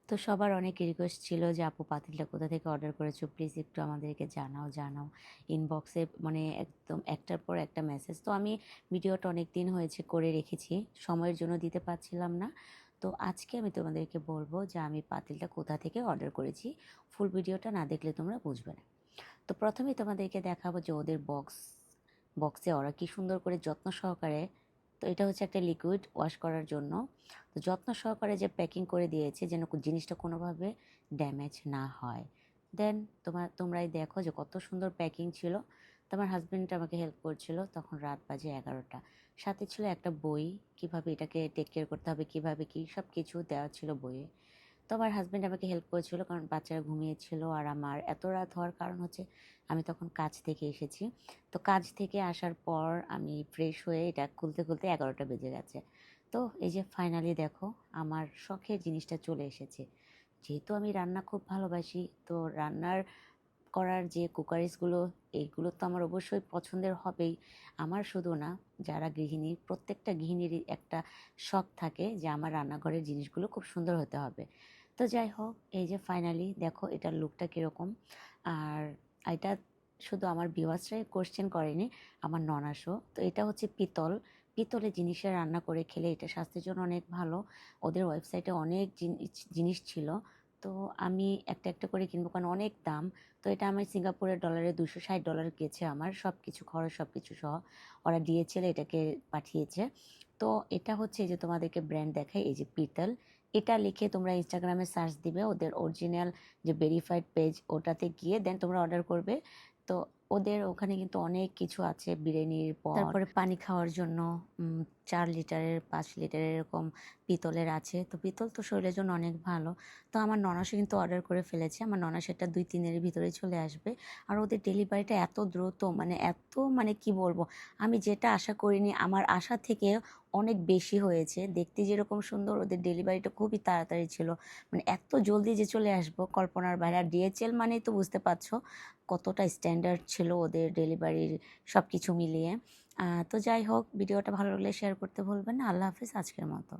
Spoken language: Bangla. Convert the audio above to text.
তো সবার অনেক রিকোয়েস্ট ছিল যে আপু পাতিলটা কোথা থেকে অর্ডার করেছো, প্লিজ একটু আমাদেরকে জানাও। ইনবক্সে মানে একদম একটার পর একটা মেসেজ। তো আমি ভিডিওটা অনেক দিন হয়েছে করে রেখেছি, সময়ের জন্য দিতে পারছিলাম না। তো আজকে আমি তোমাদেরকে বলবো যে আমি পাতিলটা কোথা থেকে অর্ডার করেছি। ফুল ভিডিওটা না দেখলে তোমরা বুঝবে না। তো প্রথমেই তোমাদেরকে দেখাবো যে ওদের বক্সে ওরা কী সুন্দর করে যত্ন সহকারে, তো এটা হচ্ছে একটা লিকুইড ওয়াশ করার জন্য। তো যত্ন সহকারে যে প্যাকিং করে দিয়েছে যেন জিনিসটা কোনোভাবে ড্যামেজ না হয়। দেন তোমরাই দেখো যে কত সুন্দর প্যাকিং ছিল। তো আমার হাজব্যান্ড আমাকে হেল্প করছিল, তখন রাত বাজে 11টা। সাথে ছিল একটা বই, কিভাবে এটাকে টেক কেয়ার করতে হবে, কিভাবে কী সব কিছু দেওয়া ছিল বইয়ে। তো আমার হাজব্যান্ড আমাকে হেল্প করেছিল, কারণ বাচ্চারা ঘুমিয়েছিল আর আমার এত রাত হওয়ার কারণ হচ্ছে আমি তখন কাজ থেকে এসেছি। তো কাজ থেকে আসার পর আমি ফ্রেশ হয়ে এটা খুলতে 11টা বেজে গেছে। তো এই যে ফাইনালি দেখো আমার শখের জিনিসটা চলে এসেছে। যেহেতু আমি রান্না খুব ভালোবাসি, তো রান্নার করার যে কুকারিসগুলো, এইগুলো তো আমার অবশ্যই পছন্দের হবেই। আমার শুধু না, যারা গৃহিণী, প্রত্যেকটা গৃহিণীরই একটা শখ থাকে যে আমার রান্নাঘরের জিনিসগুলো খুব সুন্দর হতে হবে। তো যাই হোক, এই যে ফাইনালি দেখো এটার লুকটা কীরকম। আর এটা শুধু আমার ভিউয়ার্সরাই কোশ্চেন করেনি, আমার ননাসও। তো এটা হচ্ছে পিতলের জিনিসে রান্না করে খেলে এটা স্বাস্থ্যের জন্য অনেক ভালো। ওদের ওয়েবসাইটে অনেক জিনিস ছিল। তো আমি একটা একটা করে কিনবো, কারণ অনেক দাম। তো এটা আমার সিঙ্গাপুরের ডলারে $260 গেছে, আমার সব কিছু খরচ সব কিছু সহ। ওরা দিয়েছিল, এটাকে পাঠিয়েছে। তো এটা হচ্ছে এই যে তোমাদেরকে ব্র্যান্ড দেখাই, এই যে পিতল। এটা লিখে তোমরা ইনস্টাগ্রামে সার্চ দিবে, ওদের অরিজিনাল যে ভেরিফাইড পেজ, ওটাতে গিয়ে দেন তোমরা অর্ডার করবে। তো ওদের ওখানে কিন্তু অনেক কিছু আছে, বিরিয়ানির পট, তারপরে পানি খাওয়ার জন্য 4 লিটারের 5 লিটারের এরকম পিতলের আছে। তো পিতল তো শরীরের জন্য অনেক ভালো। তো আমার ননাসও কিন্তু অর্ডার করে ফেলেছে, আমার ননাসেরটা 2-3 দিনের ভিতরেই চলে আসবে। আর ওদের ডেলিভারিটা এত দ্রুত, মানে কি বলবো, আমি যেটা আশা করিনি, আমার আশা থেকে অনেক বেশি হয়েছে। দেখতে যেরকম সুন্দর, ওদের ডেলিভারিটা খুবই তাড়াতাড়ি ছিল। মানে এত জলদি যে চলে আসবো কল্পনার বাইরে। আর ডিএচএল মানেই তো বুঝতে পারছো কতটা স্ট্যান্ডার্ড ছিল ওদের ডেলিভারির সব কিছু মিলিয়ে। তো যাই হোক, ভিডিওটা ভালো লাগলে শেয়ার করতে ভুলবেন না। আল্লাহ হাফিজ আজকের মতো।